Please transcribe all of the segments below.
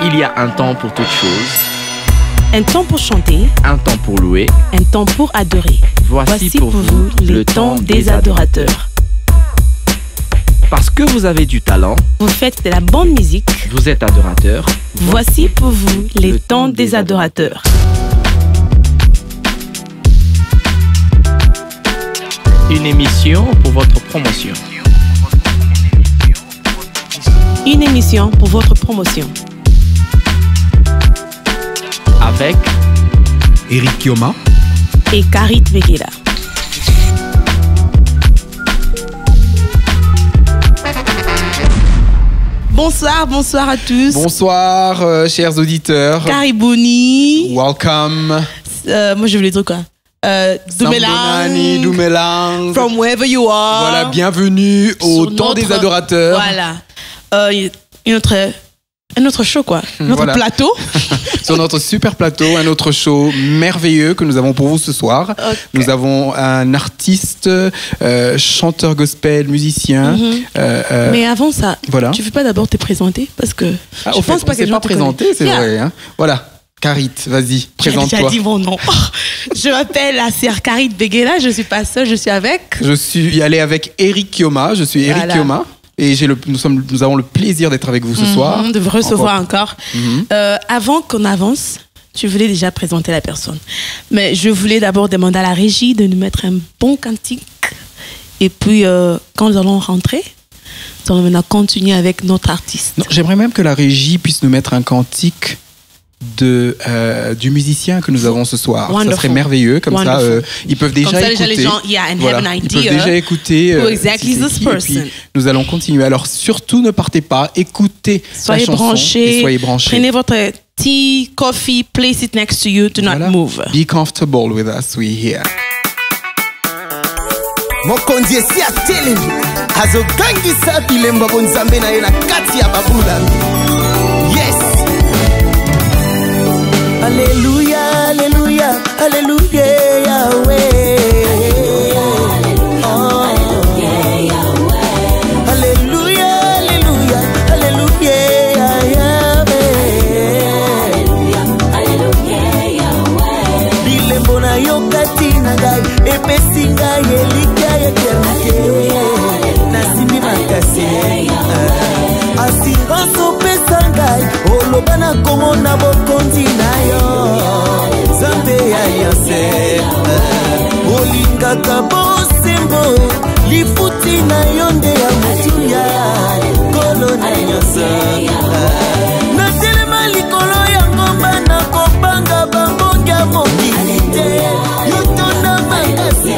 Il y a un temps pour toute chose. Un temps pour chanter. Un temps pour louer. Un temps pour adorer. Voici pour vous le temps des adorateurs. Parce que vous avez du talent. Vous faites de la bonne musique. Vous êtes adorateur. Voici pour vous les temps des adorateurs. Une émission pour votre promotion. Une émission pour votre promotion. Avec Eric Kioma et Karit Begela. Bonsoir à tous. Bonsoir, chers auditeurs. Karibouni. Welcome. Moi, je voulais dire quoi? Doumelang. From wherever you are. Voilà, bienvenue au temps des adorateurs. Voilà. Un autre show, quoi. Notre plateau. Sur notre super plateau, un autre show merveilleux que nous avons pour vous ce soir. Okay. Nous avons un artiste, chanteur gospel, musicien. Mais avant ça, voilà. Tu veux pas d'abord te présenter? Parce que je pense pas que les gens te présenté, c'est vrai. Hein. Voilà. Karit, vas-y, présente-toi. J'ai dit mon nom. Je m'appelle la sœur Karit Begela, je suis pas seule, je suis avec... Je suis allé avec Eric Kioma, je suis Eric Kioma. Et nous avons le plaisir d'être avec vous ce soir. De vous recevoir encore. Avant qu'on avance, tu voulais déjà présenter la personne. Mais je voulais d'abord demander à la régie de nous mettre un bon cantique. Et puis, quand nous allons rentrer, nous allons maintenant continuer avec notre artiste. J'aimerais même que la régie puisse nous mettre un cantique du musicien que nous avons ce soir. Wonderful. Ça serait merveilleux. Comme ça, ils peuvent déjà écouter. Les gens, ils peuvent déjà écouter. Exactly this person. Et puis, nous allons continuer. Alors, surtout, ne partez pas. Écoutez la chanson branchés, et soyez branchés. Prenez votre tea, coffee, place it next to you. Do not move. Be comfortable with us. We're here. Mokonzi esi atelemi azogangisa bilemba bonzambe na ye na kati ya babula. Yes. Alléluia, alléluia, alléluia, Yahweh. Alléluia, alléluia, alléluia, Yahweh. Bilembo na yo kati na ngai epesi ngai elika ya eternité. Nasimbi makasi assurance opesa ngai oloba na kombo na bokonzi na yo Nzambe ya alliance olingaka bosembo lifuti na yo nde ya motuya kolo na nyonso natelema likolo ya ngomba na kobanga bambongi ya mokili te yotona makasi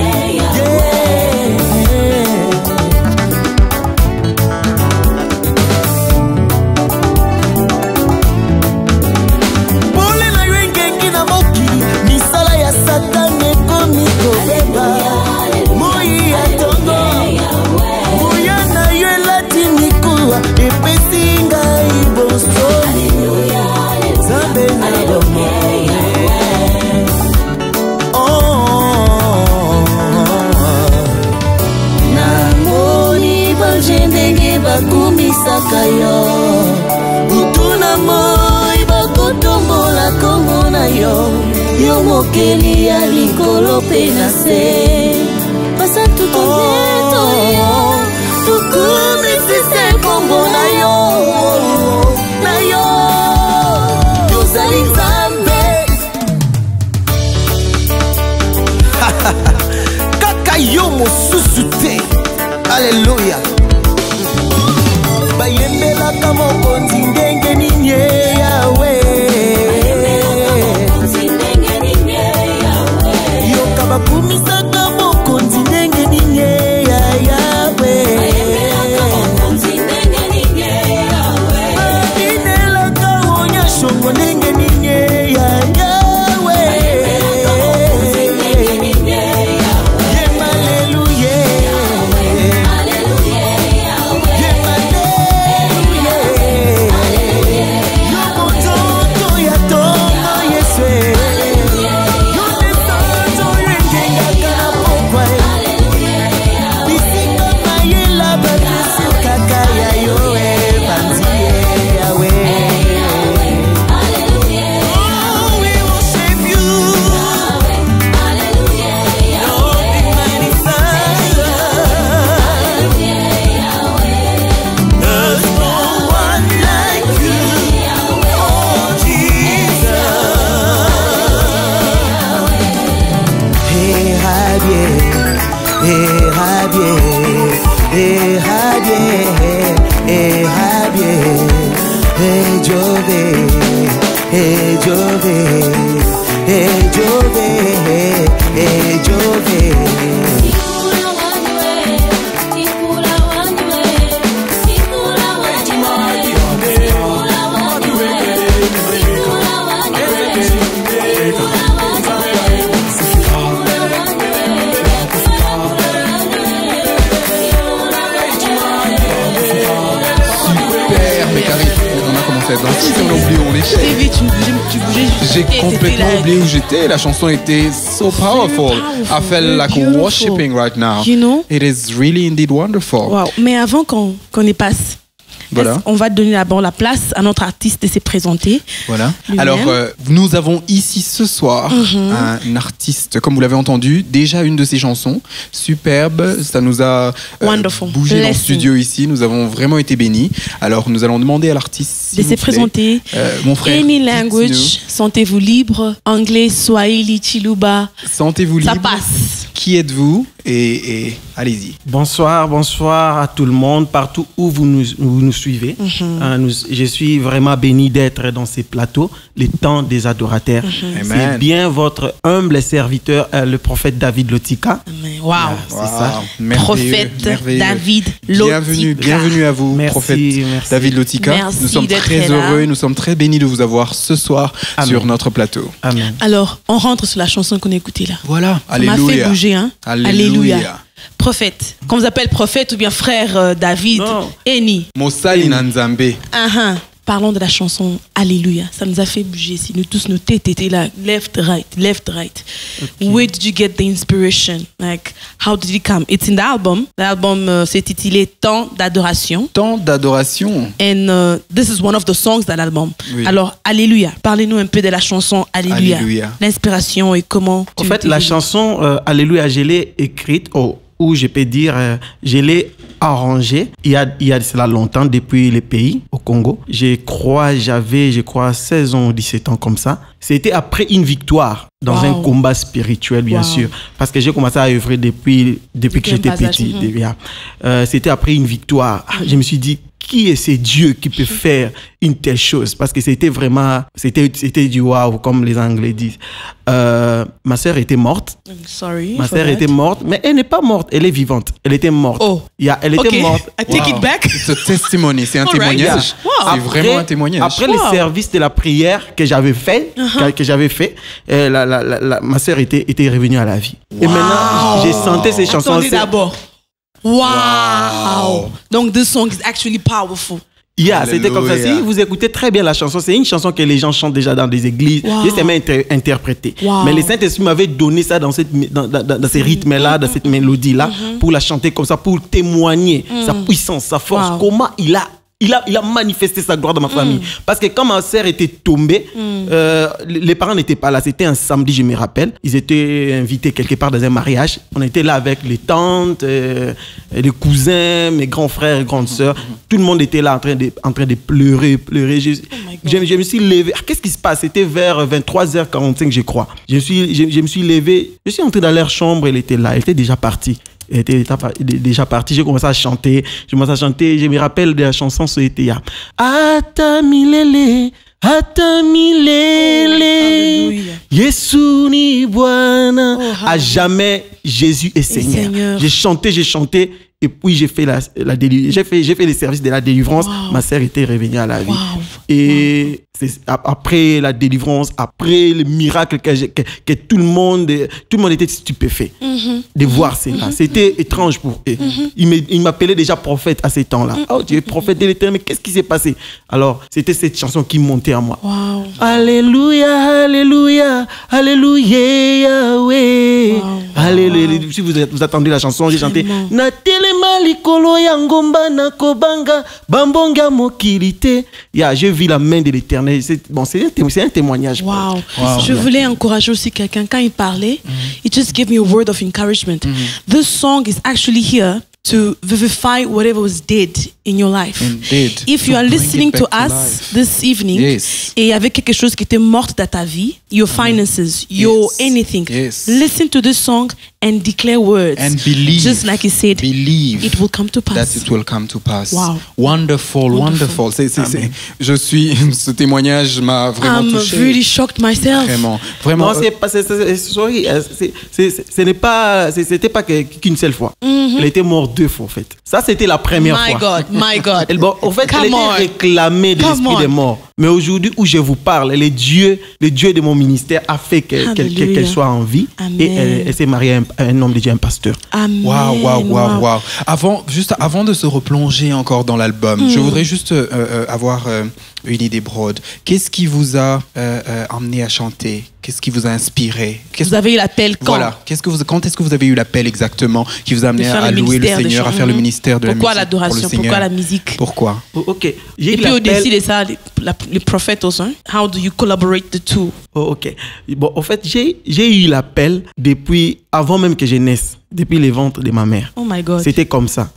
bakumisaka yo utuna moi bakotombola kombo na yo yo mokeli ya likolo mpe na se pasa tutoneto yo tukumisise kombo na yo yozali Nzambe kaka yo mosusu te. Alléluia. Bayembelaka mokonzi ndenge nini Yahweh. Yoka bakumisaka mokonzi ndenge nini Yahweh. Jove, Jove, Jove. J'ai complètement oublié où j'étais. La chanson était so powerful. I felt like worshiping right now. You know? It is really indeed wonderful. Wow. Mais avant qu'on y passe, Voilà. on va donner d'abord la place à notre artiste de se présenter. Voilà. Lui-même. Alors, nous avons ici ce soir un artiste, comme vous l'avez entendu, déjà une de ses chansons, superbe. Ça nous a Wonderful. bougé dans le Blessing. studio ici. Nous avons vraiment été bénis. Alors, nous allons demander à l'artiste De se présenter. Mon frère, Any dites-nous. language, sentez-vous libre. Anglais, Swahili, Chiluba. Sentez-vous Ça libre. passe. Qui êtes-vous et allez-y. Bonsoir à tout le monde, partout où vous nous suivez. Je suis vraiment béni d'être dans ces plateaux, les temps des adorateurs. Amen. C'est bien votre humble serviteur, le prophète David Lotika. Wow. C'est ça. Merveilleux, Prophète merveilleux. David Lotika. Bienvenue à vous, Merci, prophète merci. David Lotika. Merci Nous sommes d'être très là. heureux, nous sommes très bénis de vous avoir ce soir Amen. sur notre plateau. Amen. Alors, on rentre sur la chanson qu'on a écoutée là. Voilà, Ça m'a fait alléluia. bouger, hein. Alléluia. Prophète. Qu'on vous appelle prophète ou bien frère David. Non. Eni. Mosali Nanzambe. Parlons de la chanson Alléluia. Ça nous a fait bouger ici. Nous tous, nos têtes étaient là. Left, right. Okay. Where did you get the inspiration? Like, how did it come? It's in the album. L'album s'est titulé Temps d'adoration. Temps d'adoration. And this is one of the songs de l'album. Oui. Alors, Alléluia. Parlez-nous un peu de la chanson Alléluia. Alléluia. L'inspiration et comment... En fait, la chanson Alléluia, je l'ai écrite, ou je peux dire, je l'ai arrangée il y a cela longtemps, depuis le pays, au Congo. J'avais 16 ans ou 17 ans comme ça. C'était après une victoire dans un combat spirituel, bien sûr. Parce que j'ai commencé à œuvrer depuis que j'étais petit. C'était après une victoire. Je me suis dit, qui est ce Dieu qui peut faire une telle chose? Parce que c'était vraiment, c'était du waouh, comme les Anglais disent. Ma sœur était morte. Sorry. Ma sœur était morte, mais elle n'est pas morte, elle est vivante. Elle était morte. Oh. Elle était morte. I take it back. C'est un testimony, c'est un All right. témoignage. Wow. C'est vraiment un témoignage. Après le service de la prière que j'avais fait, ma sœur était revenue à la vie. Et maintenant, j'ai chanté ces chansons. Attendez d'abord. Wow. Donc, this song is actually powerful. C'était comme ça. Si vous écoutez très bien la chanson, c'est une chanson que les gens chantent déjà dans des églises. J'ai seulement interprété. Mais le Saint-Esprit m'avait donné ça dans ces rythmes-là, dans cette mélodie-là, pour la chanter comme ça, pour témoigner sa puissance, sa force. Comment il a manifesté sa gloire dans ma famille. Parce que quand ma sœur était tombée, les parents n'étaient pas là. C'était un samedi, je me rappelle. Ils étaient invités quelque part dans un mariage. On était là avec les tantes, les cousins, mes grands frères et grandes sœurs. Tout le monde était là en train de pleurer. Je me suis levé. Qu'est-ce qui se passe? C'était vers 23h45, je crois. Je me suis levé. Je suis entré dans leur chambre. Elle était là. Elle était déjà partie. Elle était déjà partie. J'ai commencé à chanter. Je me rappelle de la chanson, c'était Ata milele, Yesu ni Bwana. À jamais, Jésus est Seigneur. J'ai chanté. Et puis j'ai fait j'ai fait les services de la délivrance. Ma sœur était revenue à la vie. Et c'est après la délivrance, après le miracle que tout le monde était stupéfait de voir cela. C'était étrange pour eux. Il m'appelait déjà prophète à ces temps-là. Oh Dieu, prophète de l'Éternel, mais qu'est-ce qui s'est passé? Alors, c'était cette chanson qui montait à moi. Alléluia, alléluia, alléluia, Yahweh. Alléluia. Si vous attendez la chanson, j'ai chanté j'ai vu la main de l'Éternel. C'est un témoignage. Je voulais encourager aussi quelqu'un. Quand il parlait, it just gave me a word of encouragement. This song is actually here to vivify whatever was dead in your life. Indeed. If you are listening to us this evening, et il y avait quelque chose qui était mort dans ta vie, your finances, your anything, listen to this song and declare words. And believe. Just like he said, believe it will come to pass. that it will come to pass. Wow. Wonderful, wonderful. Ce témoignage m'a vraiment touché. I'm really shocked myself. Vraiment. Non, c'était pas qu'une seule fois. Elle était morte 2 fois, en fait. Ça, c'était la première fois. My God. En fait, elle était réclamée de l'esprit des morts. Mais aujourd'hui, où je vous parle, le Dieu de mon ministère a fait qu'elle soit en vie. Amen. Et elle s'est mariée à un homme de Dieu, un pasteur. Amen. Wow. Avant de se replonger encore dans l'album, je voudrais juste avoir une idée broad. Qu'est-ce qui vous a amené à chanter? Qu'est-ce qui vous a inspiré? Vous avez eu l'appel quand? Voilà. Quand est-ce que vous avez eu l'appel exactement qui vous a amené à louer le Seigneur, à faire le ministère de la musique? Pourquoi l'adoration? Pourquoi la musique? Pourquoi? Ok. Et puis au-dessus de ça, les prophètes aussi. How do you collaborate the two? Ok. Bon, en fait, j'ai eu l'appel depuis avant même que je naisse, depuis les ventres de ma mère. Oh my God. C'était comme ça.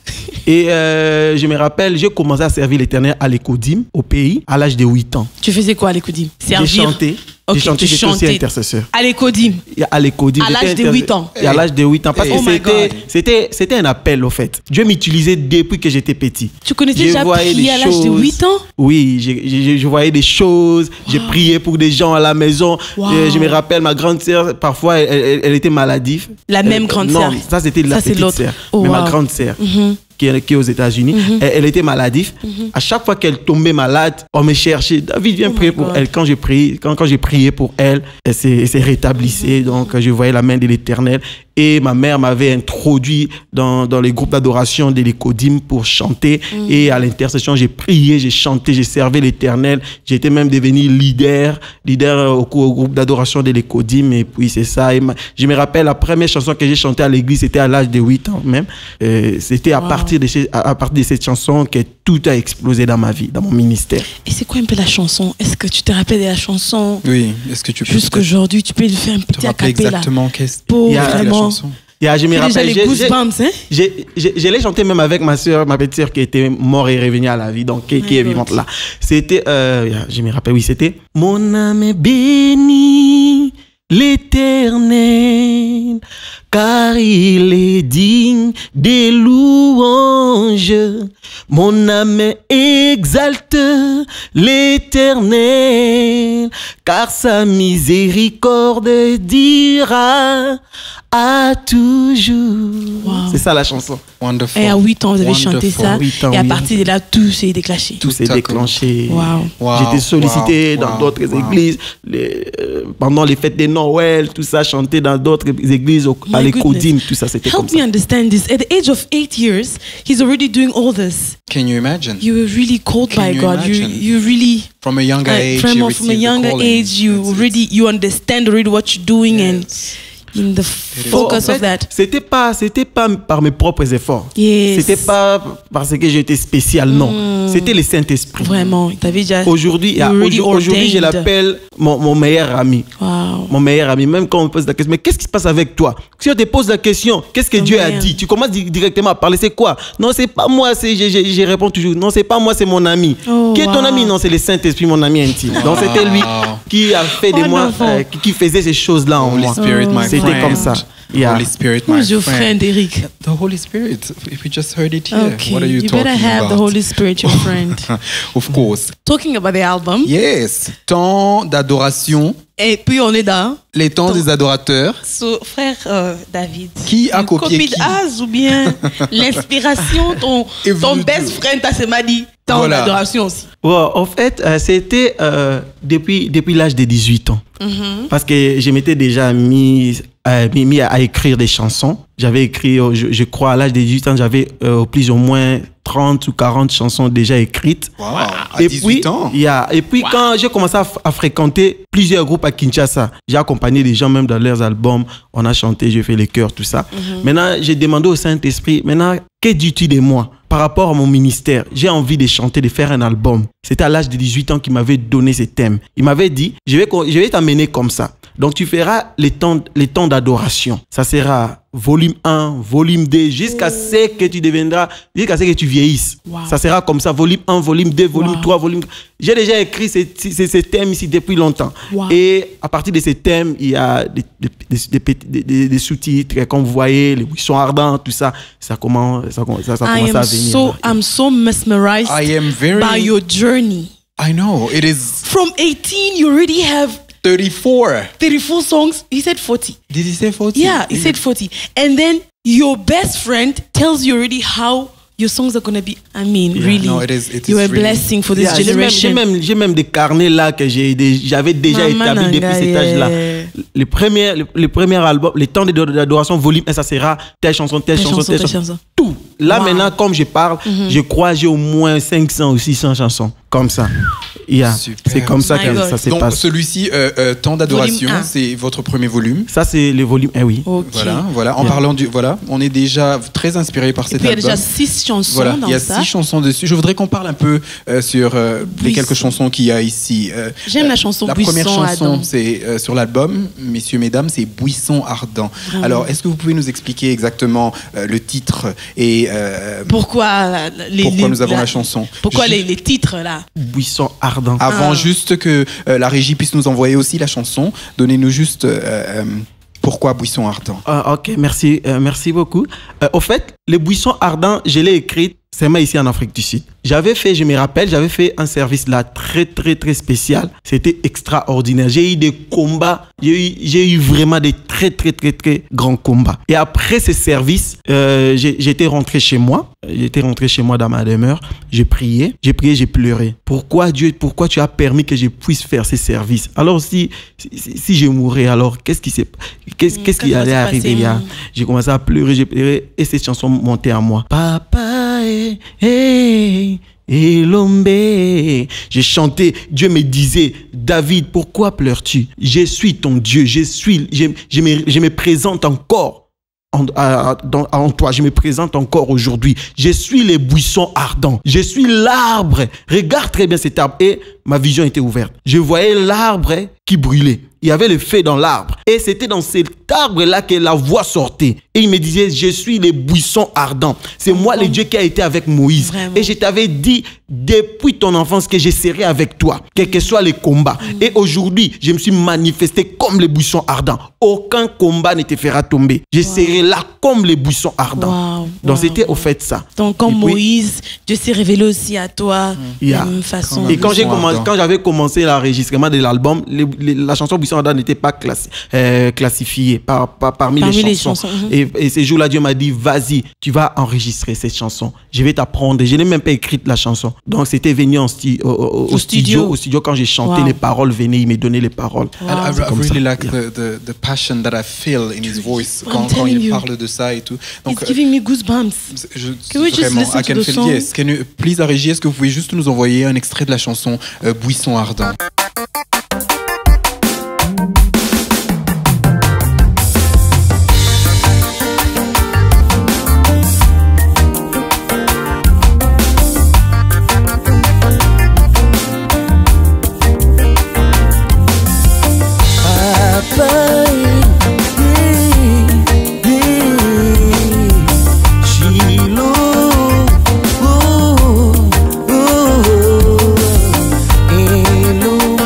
Et je me rappelle, j'ai commencé à servir l'Éternel à l'Écodim, au pays, à l'âge de 8 ans. Tu faisais quoi à l'Écodim? J'ai chanté. Okay, j'étais aussi intercesseur. À l'Écodim? À l'Écodim. À l'âge de 8 ans? Et à l'âge de 8 ans. Parce que c'était un appel, au fait. Dieu m'utilisait depuis que j'étais petit. Tu connaissais déjà prier à l'âge de 8 ans? Oui, je voyais des choses. J'ai prié pour des gens à la maison. Je me rappelle, ma grande sœur, parfois, elle était maladive. La même grande sœur? Non, ça c'était la petite sœur. Mais ma grande sœur. Qui est aux États-Unis, elle était maladive. À chaque fois qu'elle tombait malade, on me cherchait. David, viens prier pour elle. Quand j'ai prié pour elle, elle s'est rétablissée. Donc, je voyais la main de l'Éternel. Et ma mère m'avait introduit dans les groupes d'adoration de l'Écodim pour chanter. Et à l'intercession, j'ai prié, j'ai chanté, j'ai servi l'Éternel. J'étais même devenu leader au groupe d'adoration de l'Écodim. Et puis, c'est ça. Et je me rappelle, la première chanson que j'ai chantée à l'église, c'était à l'âge de 8 ans même. C'était à partir de cette chanson que tout a explosé dans ma vie, dans mon ministère. Et c'est quoi un peu la chanson? Est-ce que tu te rappelles de la chanson? Oui, est-ce que tu peux... Jusqu'aujourd'hui, tu peux lui faire un petit acapella. Exactement qu'est-ce pour vraiment... je me rappelle, les goosebumps, hein? Je l'ai chanté même avec ma petite sœur qui était morte et revenue à la vie, donc qui est vivante là. C'était, je me rappelle, oui, c'était mon âme bénit l'Éternel, car il est digne des louanges. Mon âme exalte l'Éternel, car sa miséricorde dira à toujours. Wow. C'est ça la chanson. Wonderful. Et à 8 ans, vous avez chanté ça. Et à partir de là, tout s'est déclenché. Tout s'est déclenché. Wow. J'étais sollicité dans d'autres églises. Pendant les fêtes de Noël, tout ça, chanté dans d'autres églises, à l'Écodim, tout ça, c'était comme ça. Help me understand this. At the age of 8 years, he's already doing all this. Can you imagine? You were really called by God. You really... From a younger age, from a younger age, you understand already what you're doing and... in the focus of that. C'était pas par mes propres efforts. Yes. C'était pas parce que j'étais spécial, non. C'était le Saint-Esprit. Vraiment, t'avais déjà. Aujourd'hui, je l'appelle mon meilleur ami. Wow. Mon meilleur ami. Même quand on me pose la question, mais qu'est-ce qui se passe avec toi? Si on te pose la question, qu'est-ce que Dieu a dit? Tu commences directement à parler. C'est quoi? Non, c'est pas moi. Je réponds toujours. Non, c'est pas moi, c'est mon ami. Qui est ton ami? Non, c'est le Saint-Esprit, mon ami intime. Donc c'était lui qui a fait de moi, qui faisait ces choses-là en moi. C'était comme ça. Yeah. Holy Spirit, my Who's your friend, Eric? The Holy Spirit. We just heard it here. Okay. What are you talking about? You better have the Holy Spirit, your friend. Of course. Talking about the album. Yes. Temps d'adoration. Et puis on est dans les temps des adorateurs. Frère David. Qui a copié qui? Ou bien l'inspiration, ton best friend m'a dit temps d'adoration aussi. Wow, en fait, c'était depuis l'âge de 18 ans. Parce que je m'étais déjà mis à écrire des chansons. J'avais écrit, je crois, à l'âge de 18 ans, j'avais plus ou moins 30 ou 40 chansons déjà écrites. Wow, à 18 ans. Et puis, quand j'ai commencé à fréquenter plusieurs groupes à Kinshasa, j'ai accompagné des gens même dans leurs albums. On a chanté, j'ai fait les chœurs, tout ça. Maintenant, j'ai demandé au Saint-Esprit, que dis-tu de moi par rapport à mon ministère? J'ai envie de chanter, de faire un album. C'était à l'âge de 18 ans qu'il m'avait donné ce thème. Il m'avait dit, je vais t'amener comme ça. Donc tu feras les temps d'adoration. Ça sera volume 1, volume 2, jusqu'à ce que tu deviendras, jusqu'à ce que tu vieillisses. Ça sera comme ça, volume 1, volume 2, volume 3, volume... J'ai déjà écrit ces thèmes ici depuis longtemps. Et à partir de ces thèmes, il y a des sous-titres, comme vous voyez, les buissons ardents, tout ça. Ça commence à venir. I'm so mesmerized by your journey. I know, it is... From 18, you already have... 34 songs. He said 40. Did he say 40? Yeah, he said 40. And then your best friend tells you already how your songs are going to be. I mean, really, no, it is you're a really... blessing for this generation. J'ai même des carnets là que j'avais déjà établis depuis cet âge-là. Les premiers albums, les temps d'adoration, volume 1, ça sera telle chanson, telle chanson. Tout. Là, maintenant, comme je parle, je crois que j'ai au moins 500 ou 600 chansons. Comme ça. C'est comme ça que ça se passe. Donc, celui-ci, Temps d'adoration, c'est votre premier volume. Ça, c'est le volume 1, oui. Okay. Voilà. En parlant du... Voilà, on est déjà très inspiré par cet album. Il y a déjà 6 chansons dans ça. Il y a 6 chansons dessus. Je voudrais qu'on parle un peu sur les quelques chansons qu'il y a ici. J'aime la chanson Buisson Buisson ardent. La première chanson, c'est sur l'album, messieurs, mesdames, c'est Buisson ardent. Alors, est-ce que vous pouvez nous expliquer exactement le titre et pourquoi nous avons la chanson? Pourquoi les titres là? Buisson ardent. Avant juste que la régie puisse nous envoyer aussi la chanson, donnez-nous juste pourquoi Buisson ardent. Ok, merci beaucoup. Au fait, les Buissons ardents, je l'ai écrite seulement ici en Afrique du Sud. Je me rappelle, j'avais fait un service là très spécial. C'était extraordinaire. J'ai eu des combats, j'ai eu vraiment des très grands combats. Et après ce service, j'étais rentré chez moi. J'étais rentré chez moi dans ma demeure. J'ai prié, j'ai pleuré. Pourquoi Dieu, pourquoi tu as permis que je puisse faire ces services? Alors si je mourais, alors qu'est-ce qui allait arriver? J'ai commencé à pleurer, j'ai pleuré et cette chanson montait à moi. Papa, et l'ombe. J'ai chanté, Dieu me disait, David, pourquoi pleures-tu? Je suis ton Dieu, je me présente encore en toi, je me présente encore aujourd'hui. Je suis les buissons ardents, je suis l'arbre. Regarde très bien cet arbre. Et ma vision était ouverte. Je voyais l'arbre qui brûlait. Il y avait le feu dans l'arbre. Et c'était dans cet arbre-là que la voix sortait. Et il me disait, je suis les buissons ardents. C'est moi le Dieu qui a été avec Moïse. Vraiment. Et je t'avais dit, depuis ton enfance, que je serai avec toi, quels que soient les combats. Et aujourd'hui, je me suis manifesté comme les buissons ardents. Aucun combat ne te fera tomber. Je serai là comme les buissons ardents. Donc c'était au fait ça. Donc comme Moïse, Dieu s'est révélé aussi à toi de la même façon. Et quand j'avais commencé l'enregistrement de l'album, la chanson Buisson ardent n'était pas classifiée parmi les chansons. Et ce jour-là, Dieu m'a dit, vas-y, tu vas enregistrer cette chanson. Je vais t'apprendre. Je n'ai même pas écrit la chanson. Donc c'était venu au studio quand j'ai chanté, les paroles venaient, il me donnait les paroles. I really like the passion that I feel in his voice quand il parle de ça et tout. Donc, it's giving me goosebumps. Can we just listen to the song? Yes. Can you please, la régie, est-ce que vous pouvez juste nous envoyer un extrait de la chanson Buisson ardent? Hello.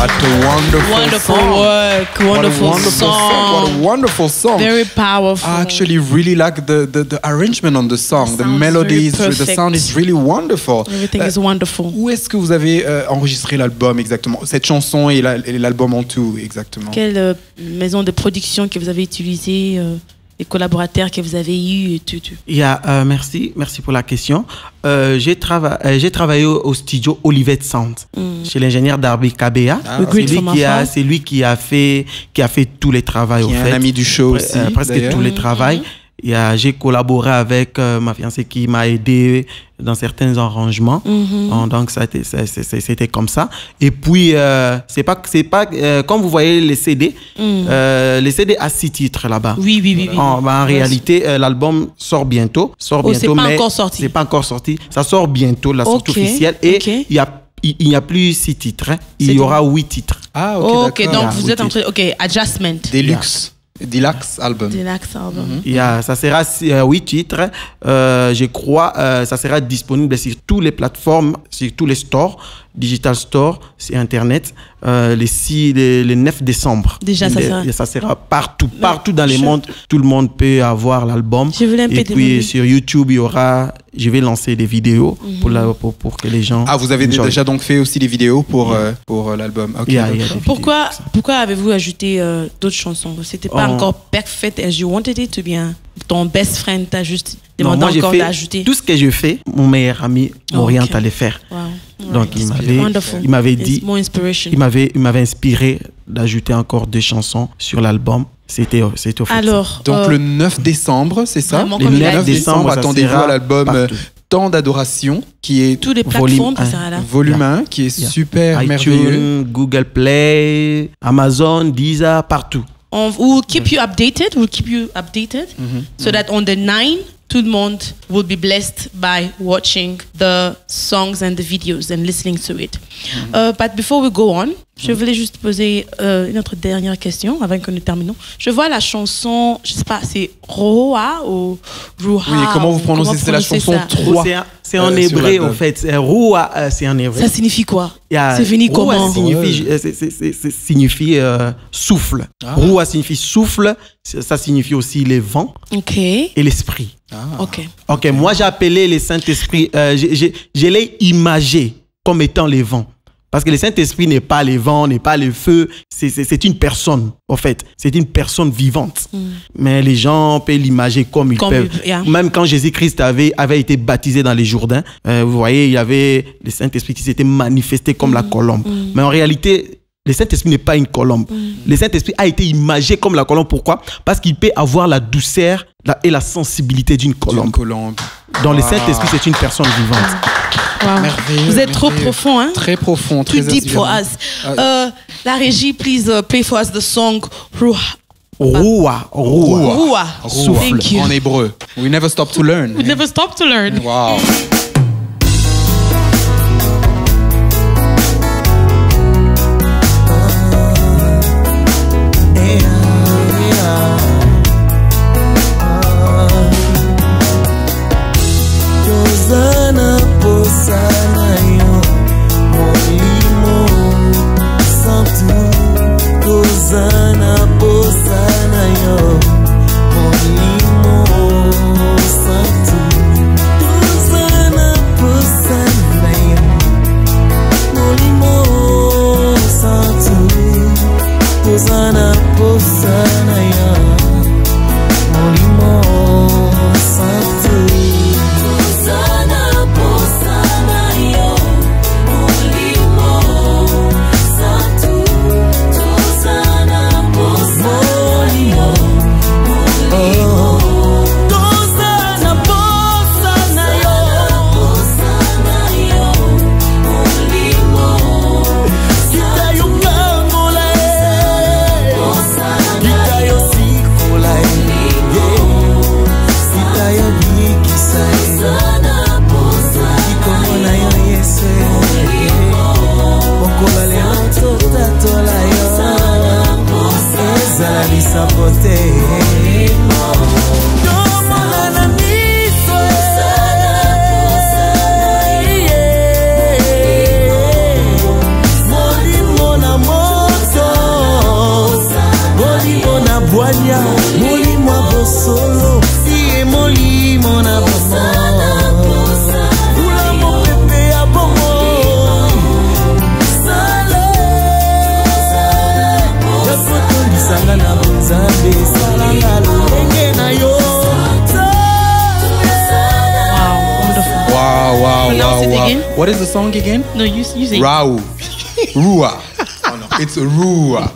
What a wonderful song. Work, wonderful song. What a wonderful song. Very powerful. I actually really like the arrangement on the song. The melodies, the sound is really wonderful. Everything is wonderful. Où est-ce que vous avez enregistré l'album exactement? Cette chanson et l'album en tout exactement? Quelle maison de production que vous avez utilisée, les collaborateurs que vous avez eus et tout. Il y a, merci pour la question. J'ai travaillé au studio Olivette Sound chez l'ingénieur Darby Kabea. C'est lui qui a fait tous les travaux. Qui est un ami du show aussi. Presque tous les travaux. J'ai collaboré avec ma fiancée qui m'a aidé dans certains arrangements. Donc c'était comme ça. Et puis c'est pas comme vous voyez les CD. Les CD à 6 titres là-bas. Oui. En réalité, l'album sort bientôt. C'est pas encore sorti. C'est pas encore sorti. Ça sort bientôt, la sortie officielle. Et il n'y a plus 6 titres. Il y aura 8 titres. Ah, ok. Donc vous êtes en train. Ok, adjustment. Deluxe album. Ça sera 8 titres. Je crois ça sera disponible sur toutes les plateformes, sur tous les stores, digital store, sur Internet, le 9 décembre. Déjà, ça sera partout dans le monde. Tout le monde peut avoir l'album. Et puis sur YouTube, je vais lancer des vidéos pour que les gens... Ah, vous avez déjà donc fait aussi des vidéos pour l'album. Okay. Pourquoi avez-vous ajouté d'autres chansons? C'était pas encore perfect as you wanted it, ou bien ton best friend t'a juste demandé encore d'ajouter? Tout ce que je fais, mon meilleur ami m'oriente à le faire. Donc il m'avait dit, il m'avait inspiré d'ajouter encore 2 chansons sur l'album. C'était officiel. Alors, donc le 9 décembre, c'est ça? Le 9 décembre, attendez-vous à l'album Temps d'adoration, qui est tous les plateformes, ça sera là. Volume 1, qui est super merveilleux. Google Play, Amazon, Deezer, partout. We'll keep you updated. So that on the 9th, tout le monde will be blessed by watching the songs and the videos and listening to it. But before we go on, je voulais juste poser une autre dernière question avant que nous terminons. Je vois la chanson, je sais pas, c'est Roa ou Ruha. Oui, comment vous prononcez? C'est la chanson 3. C'est en hébreu, en fait. Roa, c'est en hébreu. Ça signifie quoi? C'est fini comment? Signifie souffle. Roa signifie souffle. Ça signifie aussi les vents et l'esprit. Ok, moi j'ai appelé le Saint-Esprit, je l'ai imagé comme étant les vents. Parce que le Saint-Esprit n'est pas les vents, n'est pas le feu, c'est une personne, en fait. C'est une personne vivante. Mais les gens peuvent l'imager comme ils peuvent. Même quand Jésus-Christ avait été baptisé dans les Jourdains, vous voyez, il y avait le Saint-Esprit qui s'était manifesté comme la colombe. Mais en réalité, le Saint-Esprit n'est pas une colombe. Le Saint-Esprit a été imagé comme la colombe. Pourquoi? Parce qu'il peut avoir la douceur et la sensibilité d'une colombe. Donc le Saint-Esprit, c'est une personne vivante. Vous êtes trop profond, hein? Très profond, très deep for us. La régie, please play for us the song Ruha. Souffle en hébreu. We never stop to learn. Wow. Mon What is the song again? No, you say. Rao. Rua. Oh non, it's Rua.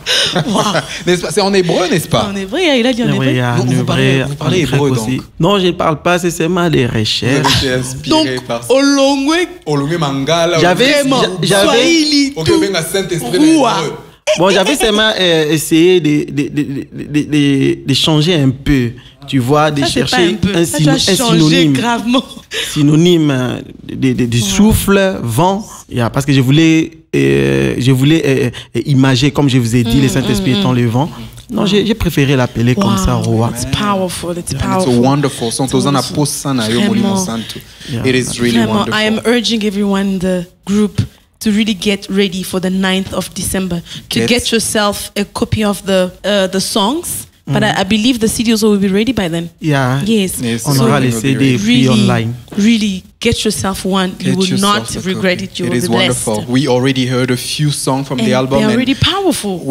N'est-ce pas? C'est en hébreu, n'est-ce pas? En hébreu, il a dit en hébreu. Donc, vous parlez hébreu, donc. Non, je ne parle pas, c'est seulement des recherches. J'ai inspiré Donc, par ça. Olongwe Mangala. J'avais Swahili, Ok, tout. venga Saint-Esprit. Rua. Bon, j'avais seulement essayé de changer un peu, tu vois, de Ça, c'est pas chercher peu. un Ça, tu as changé synonyme. gravement. Synonyme de souffle, vent. Yeah, parce que je voulais imager, comme je vous ai dit, les Saint-Esprit étant le vent. Non, j'ai préféré l'appeler comme ça, Roi. It's powerful. It's It's a powerful. wonderful song. Tozana posana yo molimo santo. It is really Vraiment, wonderful. I am urging everyone in the group to really get ready for the 9th of December to get yourself a copy of the songs. But I believe the CD also will be ready by then. Yeah. Yes. On aura les CD et puis online. Really get yourself one. You Get will yourself not a regret copy. it. You It will is be blessed. wonderful. We already heard a few songs from And the album. they're and really powerful.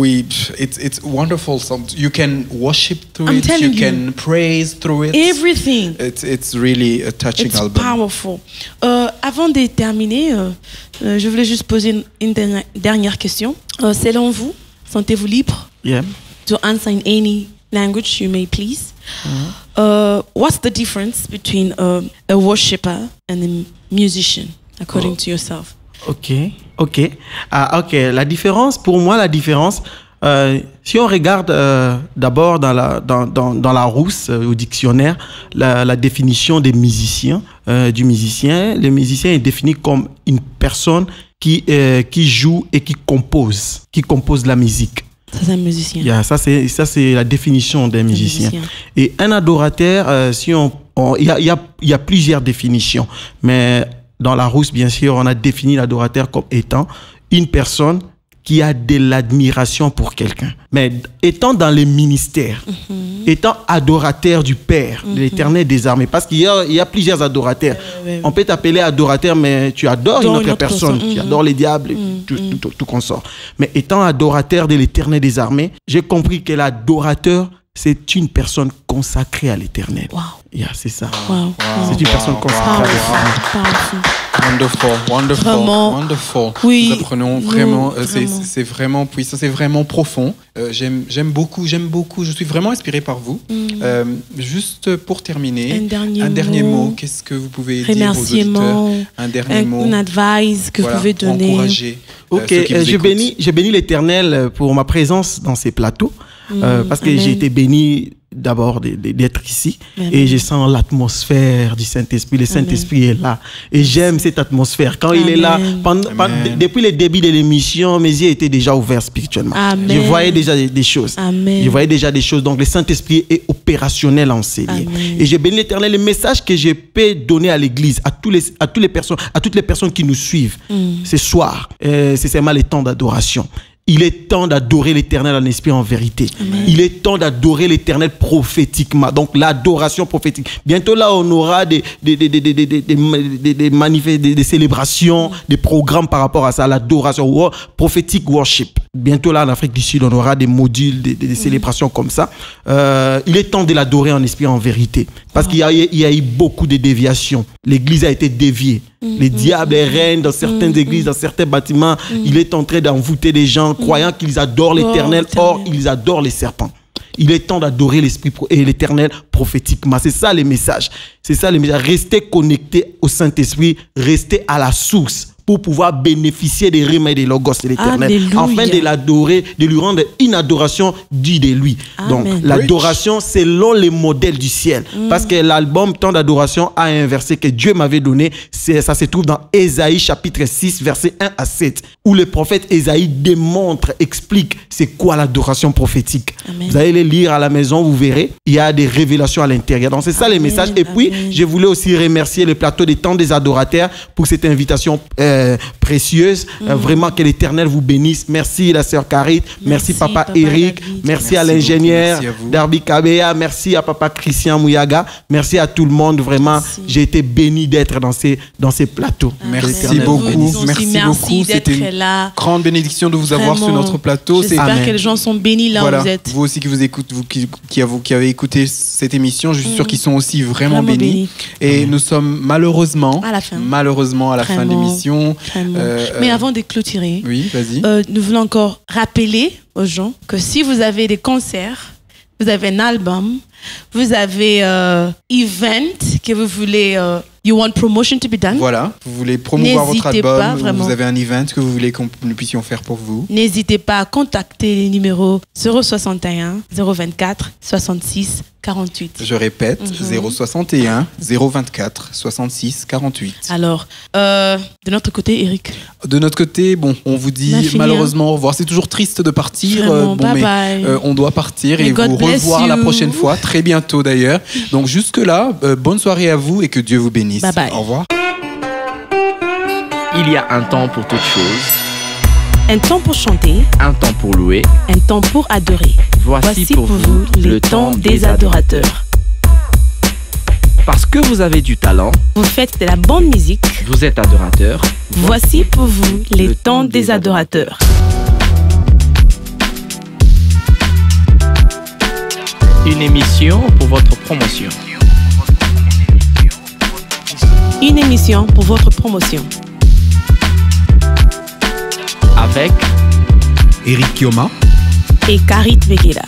it's wonderful. You can worship through I'm it. telling you. Can praise through it. Everything. It's really a touching It's album. powerful. Avant de terminer, je voulais juste poser une dernière question. Selon vous, sentez-vous libre Yeah. to answer in any language you may please? What's the difference between a worshipper and a musician, according to yourself? Ok. La différence, pour moi, si on regarde d'abord dans la Rousse, au dictionnaire, la définition des musiciens, du musicien, le musicien est défini comme une personne qui joue et qui compose la musique. Ça, c'est un musicien. Yeah, ça c'est la définition d'un musicien. Et un adorateur, il y a plusieurs définitions, mais dans la Rousse, bien sûr, on a défini l'adorateur comme étant une personne qui a de l'admiration pour quelqu'un. Mais étant dans les ministères, étant adorateur du Père, de l'Éternel des armées, parce qu'il y a plusieurs adorateurs. On peut t'appeler adorateur, mais tu adores une autre personne, tu adores les diables, tout consort. Mais étant adorateur de l'Éternel des armées, j'ai compris que l'adorateur, c'est une personne consacrée à l'Éternel. Wow. Yeah, c'est ça. Wow. C'est une personne consacrée à l'Éternel. Powerful. Wonderful. Oui. Nous apprenons vraiment, vraiment. c'est vraiment puissant, c'est vraiment profond. J'aime beaucoup. Je suis vraiment inspiré par vous. Juste pour terminer, un dernier mot. Qu'est-ce que vous pouvez dire aux Remerciement. auditeurs? Un dernier mot. Un advice que vous pouvez donner. Encourager. Ok, ceux qui vous je écoutent. bénis l'Éternel pour ma présence dans ces plateaux, parce que Amen. j'ai été béni d'abord d'être ici. Amen. Et je sens l'atmosphère du Saint-Esprit. Le Saint-Esprit est là. Et j'aime cette atmosphère. Quand il est là, depuis le début de l'émission, mes yeux étaient déjà ouverts spirituellement. Amen. Je voyais déjà des choses. Amen. Je voyais déjà des choses. Donc le Saint-Esprit est opérationnel en ces lieux. Et je bénis l'Éternel. Le message que je peux donner à l'Église, à toutes les personnes qui nous suivent ce soir, c'est seulement le temps d'adoration. Il est temps d'adorer l'Éternel en esprit, en vérité. Amen. Il est temps d'adorer l'Éternel prophétiquement. Donc l'adoration prophétique. Bientôt là, on aura des célébrations, des programmes par rapport à ça, l'adoration, prophétique worship. Bientôt là, en Afrique du Sud, on aura des modules, des célébrations comme ça. Il est temps de l'adorer en esprit, en vérité. Parce qu'il y a eu beaucoup de déviations. L'Église a été déviée. Les diables règnent dans certaines églises, dans certains bâtiments. Il est en train d'envoûter les gens, croyant qu'ils adorent l'Éternel. Or, ils adorent les serpents. Il est temps d'adorer l'Esprit et l'Éternel prophétiquement. C'est ça le message. C'est ça le message. Restez connectés au Saint-Esprit, restez à la source pour pouvoir bénéficier des rimes et des logos de l'Éternel. Alléluia. Afin de l'adorer, de lui rendre une adoration digne de lui. Amen. Donc, l'adoration selon les modèles du ciel. Parce que l'album Temps d'adoration a un verset que Dieu m'avait donné. Ça se trouve dans Ésaïe chapitre 6, versets 1 à 7. Où le prophète Ésaïe explique c'est quoi l'adoration prophétique. Amen. Vous allez les lire à la maison, vous verrez. Il y a des révélations à l'intérieur. Donc, c'est ça les messages. Et puis, je voulais aussi remercier le plateau des Temps des adorateurs pour cette invitation précieuse. Vraiment, que l'Éternel vous bénisse. Merci la sœur Carit. Merci Papa Eric. Merci à l'ingénieur Darby Kabea. Merci à Papa Christian Mouyaga. Merci à tout le monde. Vraiment, j'ai été béni d'être dans ces plateaux. Merci beaucoup. Merci beaucoup. C'était une grande bénédiction de vous avoir sur notre plateau. J'espère que les gens sont bénis là où vous êtes. Vous aussi qui vous écoutez, qui avez écouté cette émission, je suis sûr qu'ils sont aussi vraiment bénis. Et nous sommes malheureusement à la fin de l'émission. Mais avant de clôturer, oui, vas-y. Nous voulons encore rappeler aux gens que si vous avez des concerts, vous avez un album, vous avez event que vous voulez, you want promotion to be done. Voilà, vous voulez promouvoir votre album, vous avez un event que vous voulez que nous puissions faire pour vous. N'hésitez pas à contacter les numéros 061 024 66 48. Je répète, 061 024 66 48. Alors, de notre côté, Eric. De notre côté, bon, on vous dit malheureusement au revoir. C'est toujours triste de partir, mais on doit partir et vous revoir la prochaine fois, très bientôt d'ailleurs. Donc jusque-là, bonne soirée à vous et que Dieu vous bénisse. Bye bye. Au revoir. Il y a un temps pour toute chose. Un temps pour chanter. Un temps pour louer. Un temps pour adorer. Voici pour vous le temps des adorateurs. Parce que vous avez du talent. Vous faites de la bonne musique. Vous êtes adorateur. Voici pour vous le temps des adorateurs. Une émission pour votre promotion. Une émission pour votre promotion. Avec Eric Kioma et Carit Vegela.